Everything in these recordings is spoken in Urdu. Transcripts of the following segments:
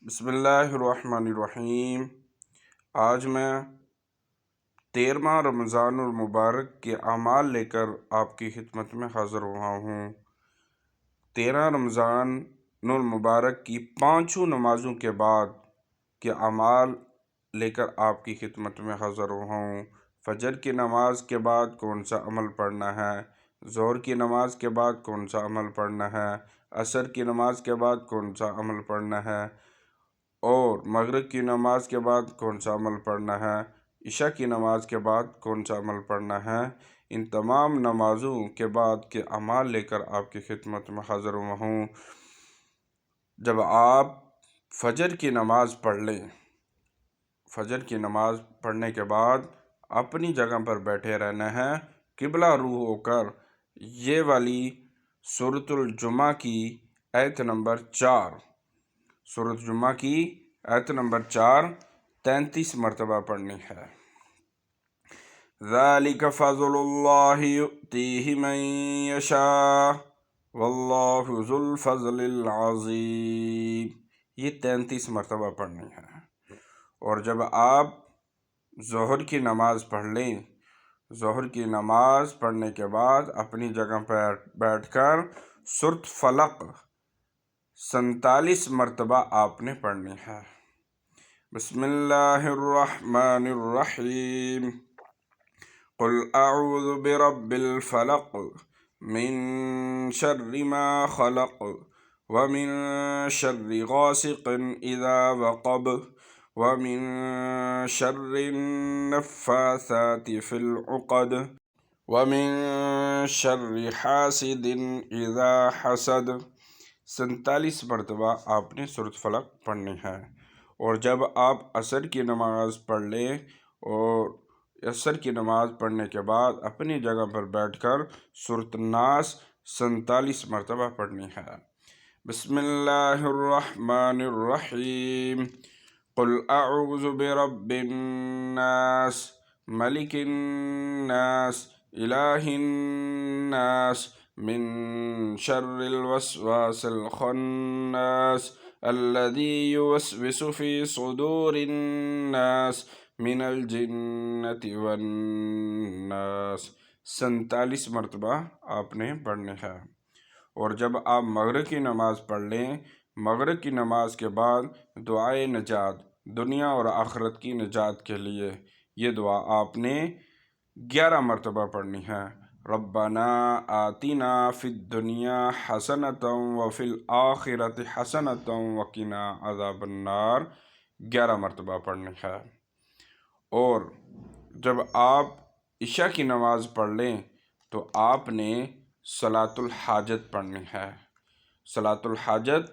بسم اللہ الرحمن الرحیم۔ آج میں 13واں رمضان المبارک کے اعمال لے کر آپ کی خدمت میں حاضر ہوا ہوں۔ 13 رمضان المبارک کی 5 نمازوں کے بعد کے اعمال لے کر آپ کی خدمت میں حاضر ہوا ہوں۔ فجر کی نماز کے بعد کون سا عمل پڑھنا ہے، ظہر کی نماز کے بعد کون سا عمل پڑھنا ہے، عصر کی نماز کے بعد کون سا عمل پڑھنا ہے، اور مغرب کی نماز کے بعد کون سا عمل پڑھنا ہے، عشاء کی نماز کے بعد کون سا عمل پڑھنا ہے۔ ان تمام نمازوں کے بعد کے اعمال لے کر آپ کی خدمت میں حاضر ہوا ہوں۔ جب آپ فجر کی نماز پڑھ لیں، فجر کی نماز پڑھنے کے بعد اپنی جگہ پر بیٹھے رہنا ہے، قبلہ رو ہو کر یہ والی سورۃ الجمعہ کی آیت نمبر 4، سورۃ جمعہ کی آیت نمبر 4 33 مرتبہ پڑھنی ہے۔ ذَلِكَ فَضْلُ اللَّهِ يُؤْتِيهِ مَن يَشَاءُ وَاللَّهُ ذُو الْفَضْلِ الْعَظِيمِ، یہ 33 مرتبہ پڑھنی ہے۔ اور جب آپ ظہر کی نماز پڑھ لیں، ظہر کی نماز پڑھنے کے بعد اپنی جگہ پر بیٹھ کر سورۃ فلق 47 مرتبہ آپ نے پڑھنی ہے۔ بسم اللہ الرحمن الرحیم۔ قل اعوذ برب الفلق من شر ما خلق ومن شر غاسق اذا وقب ومن شر النفاثات في العقد ومن شر حاسد اذا حسد، 47 مرتبہ آپ نے سورۃ فلق پڑھنی ہے۔ اور جب آپ عصر کی نماز پڑھ لیں، اور عصر کی نماز پڑھنے کے بعد اپنی جگہ پر بیٹھ کر سورۃ الناس 47 مرتبہ پڑھنی ہے۔ بسم اللہ الرحمن الرحیم۔ قل اعوذ برب الناس ملک الناس الہ الناس من شر الوسواس الخناس الذي يوسوس في صدور الناس من الجنة والناس، 47 مرتبہ آپ نے پڑھنے ہے۔ اور جب آپ مغرب کی نماز پڑھ لیں، مغرب کی نماز کے بعد دعائے نجات، دنیا اور آخرت کی نجات کے لیے یہ دعا آپ نے 11 مرتبہ پڑھنی ہے۔ ربنا آتنا فی الدنیا حسنۃ وفی الآخرۃ حسنۃ وقنا عذاب النار، 11 مرتبہ پڑھنی ہے۔ اور جب آپ عشاء کی نماز پڑھ لیں تو آپ نے صلاۃ الحاجت پڑھنی ہے۔ صلاۃ الحاجت،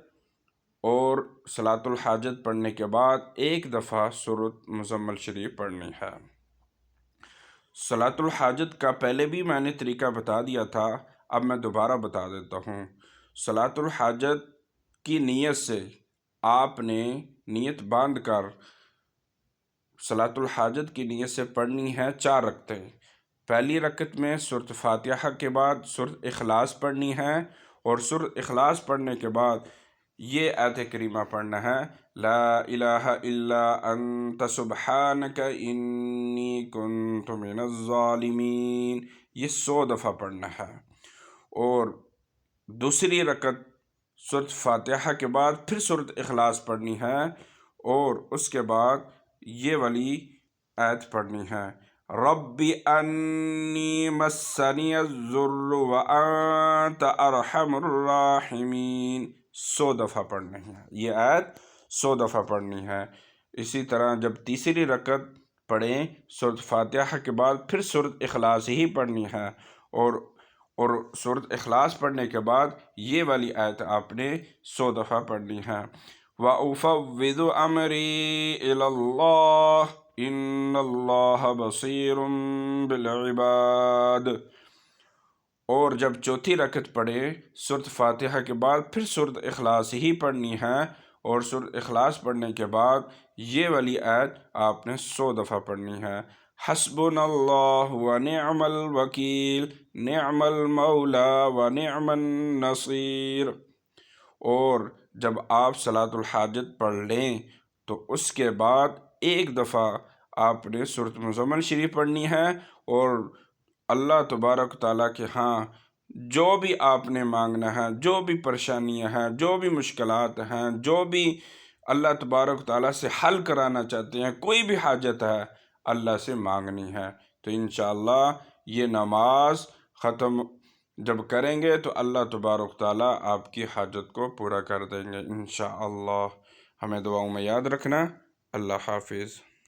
اور صلاۃ الحاجت پڑھنے کے بعد ایک دفعہ سورۃ مزمل شریف پڑھنی ہے۔ صلاۃ الحاجت کا پہلے بھی میں نے طریقہ بتا دیا تھا، اب میں دوبارہ بتا دیتا ہوں۔ صلاۃ الحاجت کی نیت سے آپ نے نیت باندھ کر صلاۃ الحاجت کی نیت سے پڑھنی ہے 4 رکعتیں۔ پہلی رکعت میں سورۃ فاتحہ کے بعد سورۃ اخلاص پڑھنی ہے، اور سورۃ اخلاص پڑھنے کے بعد یہ آیت کریمہ پڑھنا ہے، لا الہ الا انت سبحانک انی کنت من الظالمین، یہ 100 دفعہ پڑھنا ہے۔ اور دوسری رکعت سورۃ فاتحہ کے بعد پھر سورۃ اخلاص پڑھنی ہے، اور اس کے بعد یہ والی آیت پڑھنی ہے، رب انی مسنی الضر وانت ارحم الراحمین، 100 دفعہ پڑھنی ہے۔ یہ آیت 100 دفعہ پڑھنی ہے۔ اسی طرح جب تیسری رکعت پڑھیں، سورۃ فاتحہ کے بعد پھر سورۃ اخلاص ہی پڑھنی ہے، اور سورۃ اخلاص پڑھنے کے بعد یہ والی آیت آپ نے 100 دفعہ پڑھنی ہے، وَأُفَوِّضُ أَمْرِي إِلَى اللَّهِ إِنَّ اللَّهَ بَصِيرٌ بِالْعِبَادِ۔ اور جب چوتھی رکعت پڑھے، سورۃ فاتحہ کے بعد پھر سورۃ اخلاص ہی پڑھنی ہے، اور سورۃ اخلاص پڑھنے کے بعد یہ والی آیت آپ نے 100 دفعہ پڑھنی ہے، حسبنا اللہ ونعم الوکیل نعم المولا ونعم النصیر۔ اور جب آپ صلاۃ الحاجت پڑھ لیں تو اس کے بعد ایک دفعہ آپ نے سورۃ مزمل شریف پڑھنی ہے، اور اللہ تبارک تعالیٰ کے ہاں جو بھی آپ نے مانگنا ہے، جو بھی پریشانیاں ہیں، جو بھی مشکلات ہیں، جو بھی اللہ تبارک تعالیٰ سے حل کرانا چاہتے ہیں، کوئی بھی حاجت ہے اللہ سے مانگنی ہے، تو انشاءاللہ یہ نماز ختم جب کریں گے تو اللہ تبارک تعالیٰ آپ کی حاجت کو پورا کر دیں گے انشاءاللہ۔ ہمیں دعاؤں میں یاد رکھنا۔ اللہ حافظ۔